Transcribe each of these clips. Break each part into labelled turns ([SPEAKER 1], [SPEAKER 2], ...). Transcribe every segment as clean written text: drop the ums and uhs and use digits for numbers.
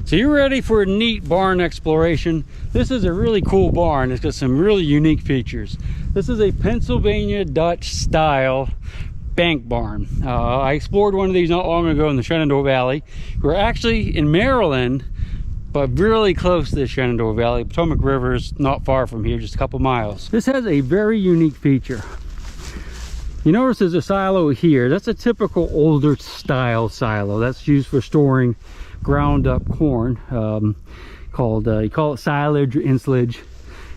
[SPEAKER 1] So you're ready for a neat barn exploration. This is a really cool barn. It's got some really unique features. This is a Pennsylvania Dutch style bank barn. I explored one of these not long ago in the Shenandoah Valley. We're actually in Maryland, but really close to the Shenandoah Valley. Potomac River is not far from here, just a couple miles. This has a very unique feature. You notice there's a silo here. That's a typical older style silo. That's used for storing ground up corn, you call it silage or ensilage,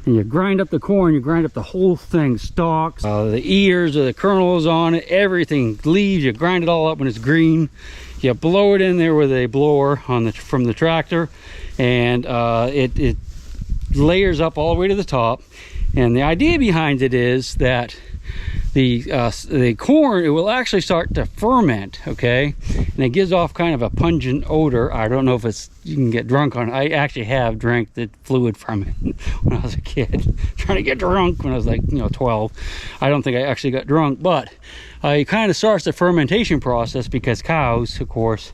[SPEAKER 1] and you grind up the corn, you grind up the whole thing, stalks, the ears or the kernels on it, everything, leaves, you grind it all up when it's green. You blow it in there with a blower on from the tractor, and it layers up all the way to the top. And the idea behind it is that the corn, it will actually start to ferment, okay, and it gives off kind of a pungent odor. I don't know if it's, you can get drunk on it. I actually have drank the fluid from it when I was a kid, trying to get drunk when I was like 12. I don't think I actually got drunk, but it kind of starts the fermentation process, because cows, of course,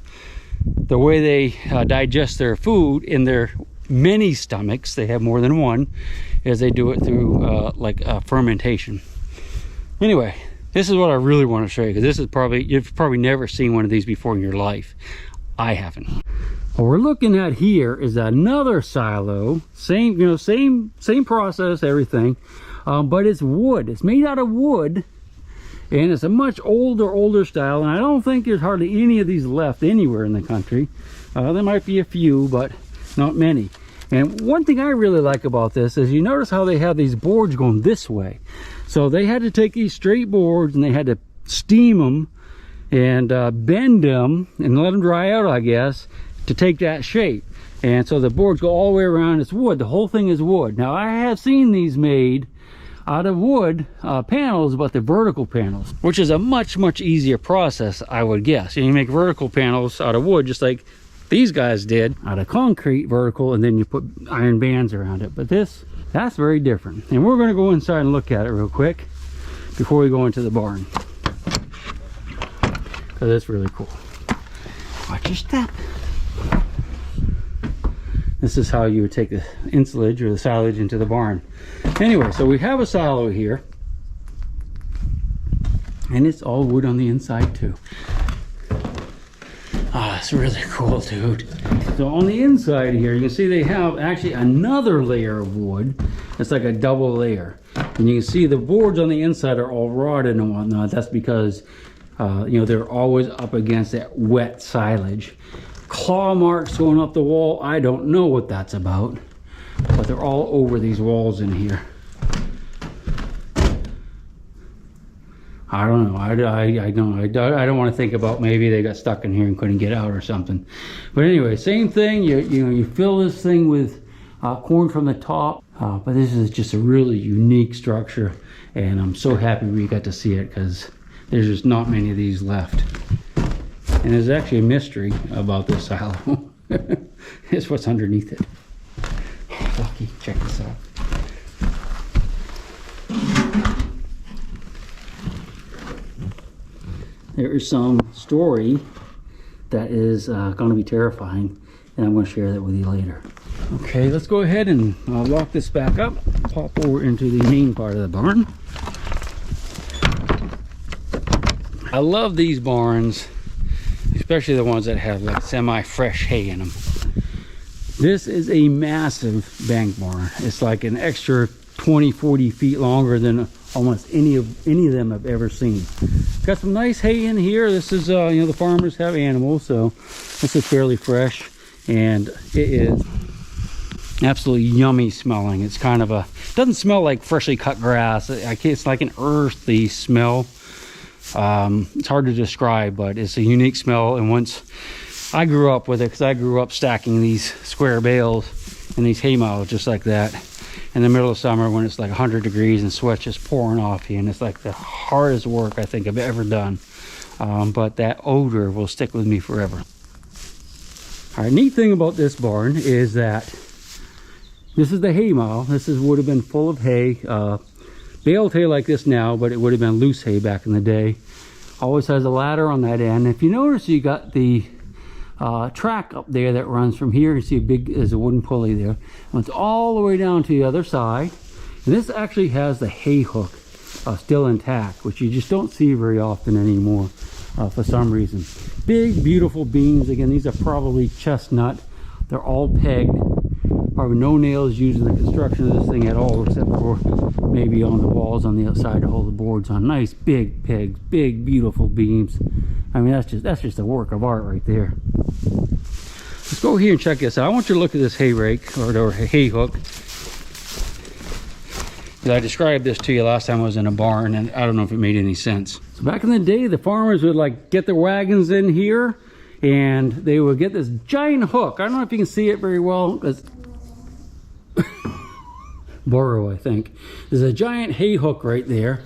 [SPEAKER 1] the way they digest their food in their many stomachs, they have more than one, is they do it through fermentation. Anyway, this is what I really want to show you, because this is you've probably never seen one of these before in your life. I haven't. What we're looking at here is another silo, same process, everything, but it's wood. It's made out of wood, and it's a much older style, and I don't think there's hardly any of these left anywhere in the country. There might be a few, but not many. And one thing I really like about this is, you notice how they have these boards going this way. So they had to take these straight boards and they had to steam them and bend them and let them dry out, I guess, to take that shape. And so the boards go all the way around. It's wood. The whole thing is wood. Now, I have seen these made out of wood panels, but the vertical panels, which is a much easier process, I would guess. And you make vertical panels out of wood, just like these guys did, out of concrete, vertical, and then you put iron bands around it. But that's very different. And we're going to go inside and look at it real quick before we go into the barn, because it's really cool. Watch your step. This is how you would take the ensilage or the silage into the barn. Anyway, so we have a silo here, and it's all wood on the inside too. Ah, it's really cool, dude. So on the inside here, you can see they have actually another layer of wood. It's like a double layer. And you can see the boards on the inside are all rotted and whatnot. That's because, they're always up against that wet silage. Claw marks going up the wall, I don't know what that's about, but they're all over these walls in here. I don't know. I don't want to think about maybe they got stuck in here and couldn't get out or something. But anyway, same thing. You fill this thing with corn from the top. But this is just a really unique structure, and I'm so happy we got to see it, because there's just not many of these left. And there's actually a mystery about this silo. It's what's underneath it. Oh, lucky. Check this out. There is some story that is going to be terrifying, and I'm going to share that with you later. Okay, let's go ahead and lock this back up, pop over into the main part of the barn. I love these barns, especially the ones that have like semi-fresh hay in them. This is a massive bank barn. It's like an extra 20-40 feet longer than almost any of them I've ever seen. Got some nice hay in here. This is the farmers have animals, so this is fairly fresh, and it is absolutely yummy smelling. It's kind of doesn't smell like freshly cut grass. It's like an earthy smell. It's hard to describe, but it's a unique smell. And once I grew up with it, because I grew up stacking these square bales and these hay mows just like that in the middle of summer when it's like 100 degrees and sweat just pouring off you, and it's like the hardest work I think I've ever done. But that odor will stick with me forever. All right, neat thing about this barn is that this is the hay mow. This would have been full of hay, baled hay like this now, but it would have been loose hay back in the day. Always has a ladder on that end. If you notice, you got the track up there that runs from here. You see there's a wooden pulley there. And it's all the way down to the other side. And this actually has the hay hook still intact, which you just don't see very often anymore for some reason. Big, beautiful beams. Again, these are probably chestnut. They're all pegged. Probably no nails used in the construction of this thing at all, except for maybe on the walls on the outside to hold the boards on. Nice big pegs, big beautiful beams. I mean, that's just a work of art right there. Let's go here and check this out. I want you to look at this hay rake or hay hook. I described this to you last time I was in a barn, and I don't know if it made any sense. So back in the day, the farmers would like get their wagons in here, and they would get this giant hook. I don't know if you can see it very well. Burrow, I think. There's a giant hay hook right there.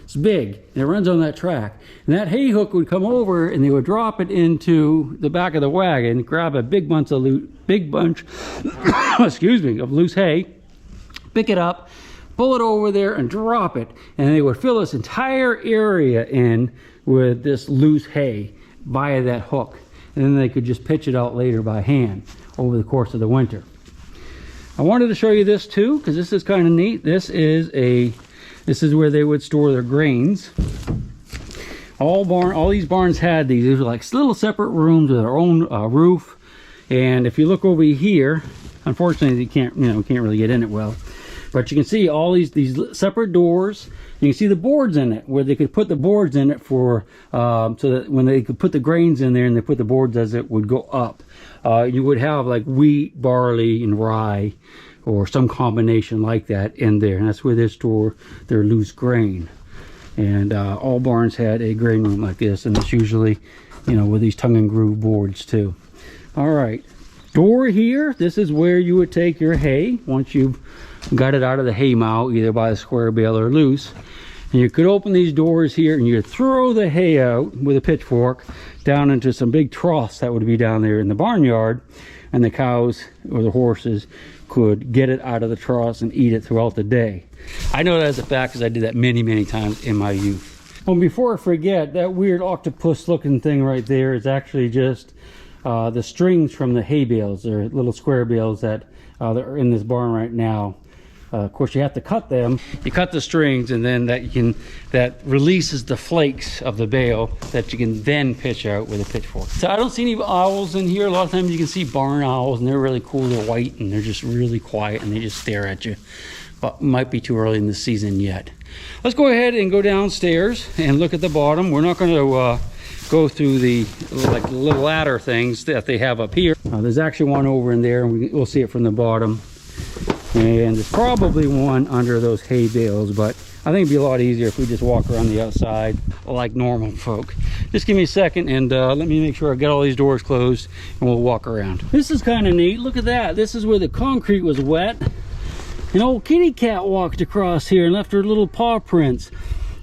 [SPEAKER 1] It's big, and it runs on that track. And that hay hook would come over, and they would drop it into the back of the wagon, grab a big bunch of excuse me, of loose hay, pick it up, pull it over there, and drop it. And they would fill this entire area in with this loose hay via that hook. And then they could just pitch it out later by hand over the course of the winter. I wanted to show you this too, because this is kind of neat. This is where they would store their grains. All these barns had these. These were like little separate rooms with their own roof. And if you look over here, unfortunately you can't really get in it well. But you can see all these separate doors. You can see the boards in it, where they could put the boards in it for so that when they could put the grains in there and they put the boards as it would go up. You would have like wheat, barley, and rye, or some combination like that in there. And that's where they store their loose grain. And all barns had a grain room like this, and it's usually, with these tongue and groove boards too. All right, door here. This is where you would take your hay once you've got it out of the hay mow, either by the square bale or loose. And you could open these doors here, and you could throw the hay out with a pitchfork down into some big troughs that would be down there in the barnyard, and the cows or the horses could get it out of the troughs and eat it throughout the day. I know that as a fact, because I did that many times in my youth. Well, before I forget, that weird octopus looking thing right there is actually just the strings from the hay bales. They're little square bales that are in this barn right now. Of course, you have to cut them. You cut the strings, and then that releases the flakes of the bale that you can then pitch out with a pitchfork. So I don't see any owls in here. A lot of times you can see barn owls, and they're really cool. They're white, and they're just really quiet, and they just stare at you. But might be too early in the season yet. Let's go ahead and go downstairs and look at the bottom. We're not going to go through the little ladder things that they have up here. There's actually one over in there, and we'll see it from the bottom. And there's probably one under those hay bales, but I think it'd be a lot easier if we just walk around the outside like normal folk. Just give me a second, and let me make sure I get all these doors closed, and we'll walk around. This is kind of neat. Look at that. This is where the concrete was wet. An old kitty cat walked across here and left her little paw prints.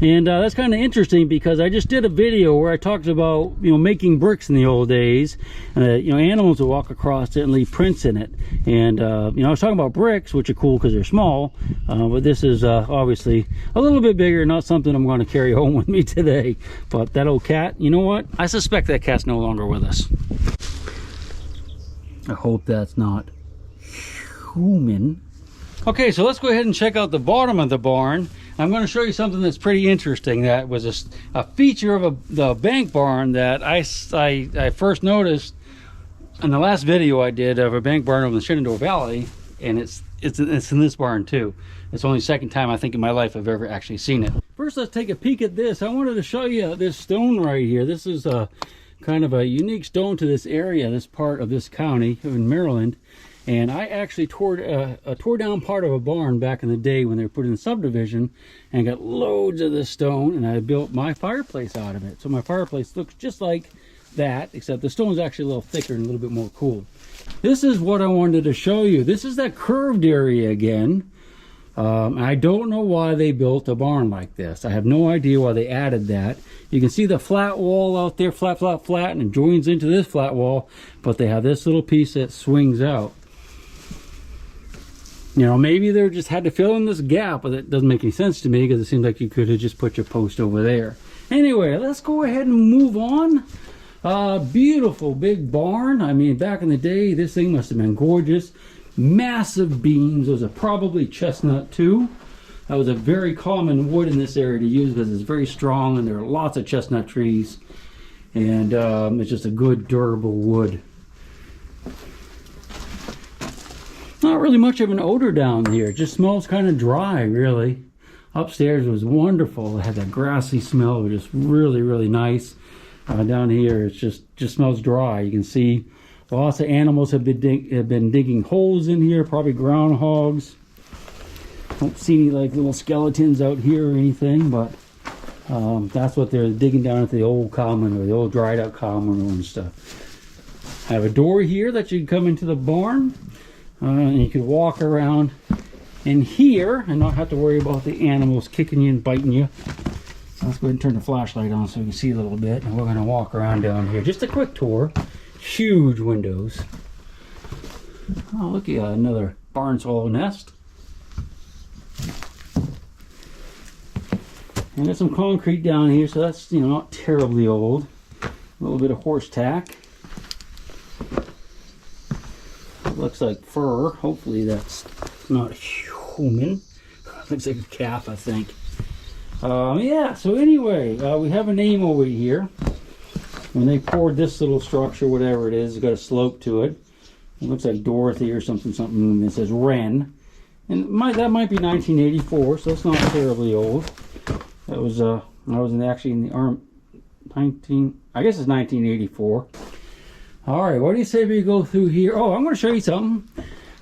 [SPEAKER 1] And that's kind of interesting, because I just did a video where I talked about making bricks in the old days, and animals would walk across it and leave prints in it. And I was talking about bricks, which are cool because they're small, but this is obviously a little bit bigger, not something I'm going to carry home with me today. But that old cat, you know what? I suspect that cat's no longer with us. I hope that's not human. Okay, so let's go ahead and check out the bottom of the barn. I'm going to show you something that's pretty interesting. That was a feature of the bank barn that I first noticed in the last video I did of a bank barn over the Shenandoah Valley, and it's in this barn too. It's only the second time I think in my life I've ever actually seen it. First, let's take a peek at this. I wanted to show you this stone right here. This is kind of a unique stone to this area, this part of this county in Maryland. And I actually tore down part of a barn back in the day when they were putting the subdivision, and got loads of this stone, and I built my fireplace out of it. So my fireplace looks just like that, except the stone's actually a little thicker and a little bit more cool. This is what I wanted to show you. This is that curved area again. I don't know why they built a barn like this. I have no idea why they added that. You can see the flat wall out there, flat, and it joins into this flat wall, but they have this little piece that swings out. Maybe they just had to fill in this gap, but it doesn't make any sense to me, because it seems like you could have just put your post over there. Anyway, let's go ahead and move on. Beautiful big barn. I mean, back in the day, this thing must have been gorgeous. Massive beams. Those are probably chestnut too. That was a very common wood in this area to use because it's very strong and there are lots of chestnut trees. And it's just a good durable wood. Not really much of an odor down here. It just smells kind of dry, really. Upstairs was wonderful. It had that grassy smell. It was just really, really nice. Down here, it just smells dry. You can see lots of animals have been digging holes in here, probably groundhogs. Don't see any like little skeletons out here or anything, but that's what they're digging down at the old common or the old dried out common and stuff. I have a door here that you can come into the barn, and you can walk around in here and not have to worry about the animals kicking you and biting you. Let's go ahead and turn the flashlight on so we can see a little bit. And we're going to walk around down here. Just a quick tour. Huge windows. Oh, look at another barn swallow nest. And there's some concrete down here, so that's, you know, not terribly old. A little bit of horse tack. It looks like fur. Hopefully that's not human. Looks like a calf, I think. Yeah, so anyway, we have a name over here. When they poured this little structure, whatever it is, it's got a slope to it. It looks like Dorothy or something, and it says Wren. And that might be 1984, so it's not terribly old. That was, I was actually in the army, I guess it's 1984. All right, what do you say we go through here? Oh, I'm going to show you something.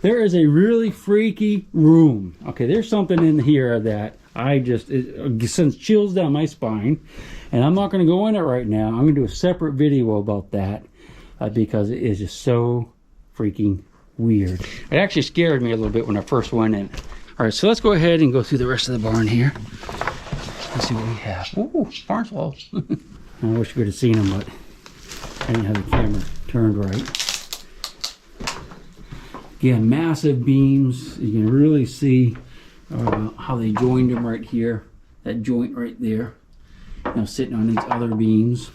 [SPEAKER 1] There is a really freaky room. Okay, there's something in here that it sends chills down my spine, and I'm not going to go in it right now. I'm going to do a separate video about that because it is just so freaking weird. It actually scared me a little bit when I first went in. All right, so let's go ahead and go through the rest of the barn here. Let's see what we have. Ooh, barn swallows. I wish you could have seen them, but I didn't have the camera turned right. Again, massive beams. You can really see how they joined them right here. That joint right there. You know, sitting on these other beams.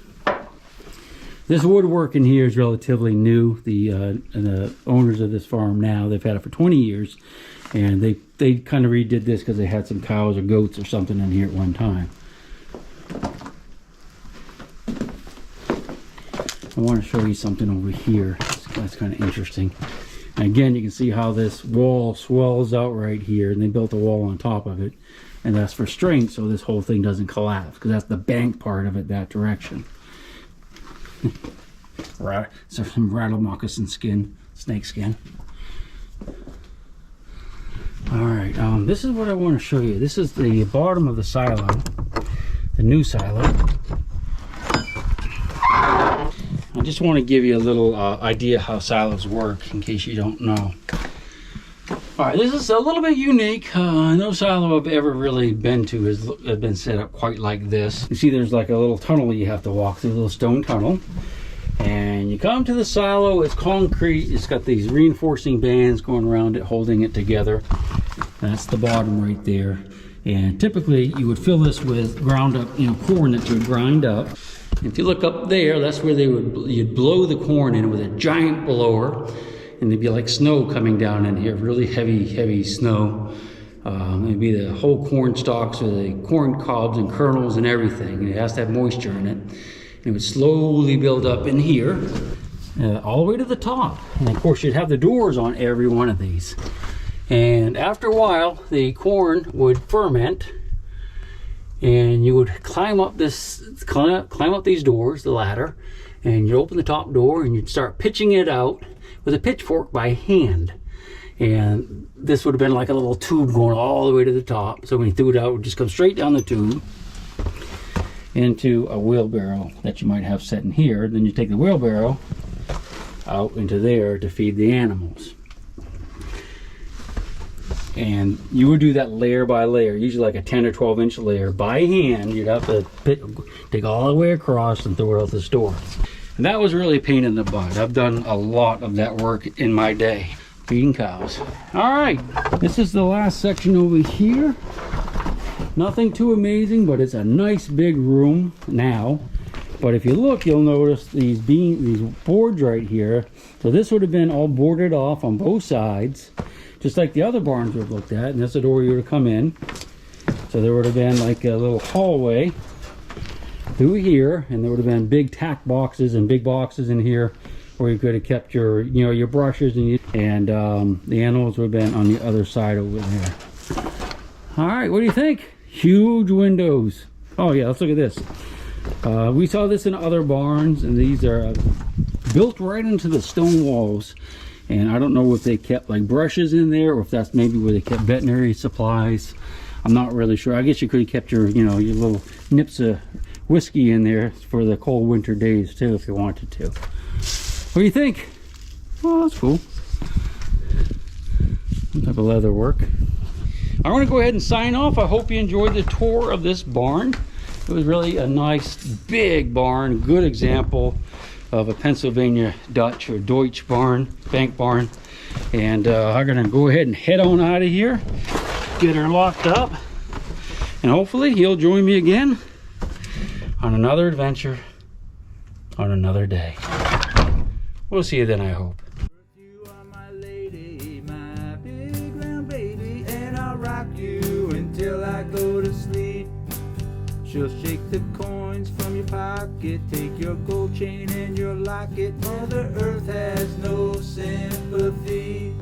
[SPEAKER 1] This woodwork in here is relatively new. The owners of this farm now, they've had it for 20 years. And they kind of redid this because they had some cows or goats or something in here at one time. I want to show you something over here. That's kind of interesting. And again, you can see how this wall swells out right here, and they built a wall on top of it, and that's for strength, so this whole thing doesn't collapse, because that's the bank part of it that direction. Right, so some rattle moccasin skin, snake skin. All right, this is what I want to show you. This is the bottom of the silo, the new silo. I just want to give you a little idea how silos work in case you don't know. Alright, this is a little bit unique. No silo I've ever really been to has been set up quite like this. You see there's like a little tunnel you have to walk through, a little stone tunnel. And you come to the silo, it's concrete, it's got these reinforcing bands going around it, holding it together. That's the bottom right there. And typically you would fill this with ground up, corn that you would grind up. If you look up there, that's where you'd blow the corn in with a giant blower, and there'd be like snow coming down in here, really heavy snow. It'd be the whole corn stalks or the corn cobs and kernels and everything, and it has to have moisture in it. And it would slowly build up in here, all the way to the top. And of course, you'd have the doors on every one of these. And after a while, the corn would ferment, and you would climb up these doors, the ladder, and you'd open the top door and you'd start pitching it out with a pitchfork by hand. And this would have been like a little tube going all the way to the top. So when you threw it out, it would just come straight down the tube into a wheelbarrow that you might have set in here. Then you take the wheelbarrow out into there to feed the animals. And you would do that layer by layer, usually like a 10 or 12 inch layer by hand. You'd have to take all the way across and throw it out the store. And that was really a pain in the butt. I've done a lot of that work in my day, feeding cows. All right, this is the last section over here. Nothing too amazing, but it's a nice big room now. But if you look, you'll notice these boards right here. So this would have been all boarded off on both sides, just like the other barns we've looked at. And that's the door you would have come in. So there would have been like a little hallway through here, and there would have been big tack boxes and big boxes in here where you could have kept your, you know, your brushes, and the animals would have been on the other side over there. All right, what do you think? Huge windows. Oh yeah, let's look at this. We saw this in other barns, and these are built right into the stone walls. And I don't know if they kept like brushes in there, or if that's maybe where they kept veterinary supplies. I'm not really sure. I guess you could have kept your, you know, your little nips of whiskey in there for the cold winter days too, if you wanted to. What do you think? Well, that's cool. Some type of leather work. I want to go ahead and sign off. I hope you enjoyed the tour of this barn. It was really a nice big barn, good example of a Pennsylvania Dutch or Deutsch barn, bank barn. And I'm gonna go ahead and head on out of here, get her locked up, and hopefully he'll join me again on another adventure on another day. We'll see you then, I hope.
[SPEAKER 2] You are my lady, my big round baby, and I'll rock you until I go to sleep. She'll shake the coins from your pocket, take your gold chain and your locket. Mother Earth has no sympathy.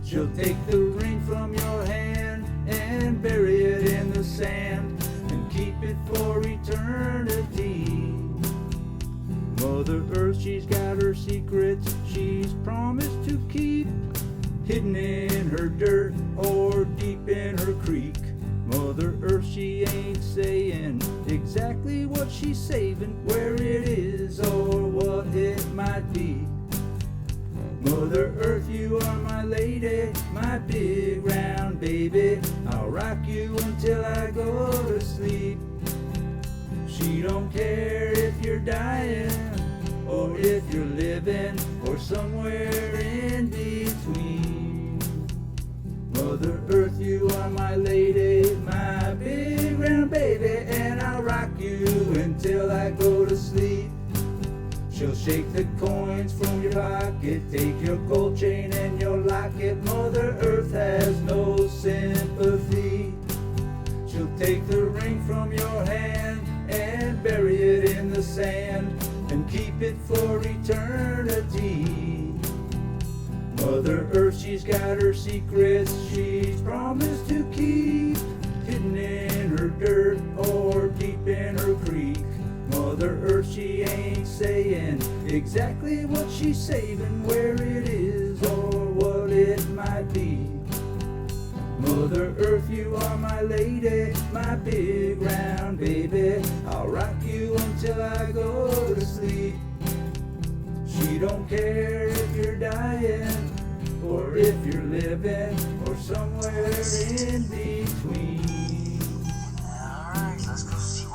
[SPEAKER 2] She'll take the ring from your hand and bury it in the sand and keep it for eternity. Mother Earth, she's got her secrets she's promised to keep, hidden in her dirt or deep in her creek. Mother Earth, she ain't saying exactly what she's saving, where it is or what it might be. Mother Earth, you are my lady, my big round baby. I'll rock you until I go to sleep. She don't care if you're dying or if you're living or somewhere in between. Mother Earth, you are my lady, my big round baby, and I'll rock you until I go to sleep. She'll shake the coins from your pocket, take your gold chain and your locket. Mother Earth has no sympathy. She'll take the ring from your hand and bury it in the sand and keep it for eternity. Mother Earth, she's got her secrets she's promised to keep, hidden in her dirt or deep in her creek. Mother Earth, she ain't saying exactly what she's saving, where it is or what it might be. Mother Earth, you are my lady, my big round baby. I'll rock you until I go to sleep. She don't care if you're dying or if you're living or somewhere in between.
[SPEAKER 3] Alright, let's go see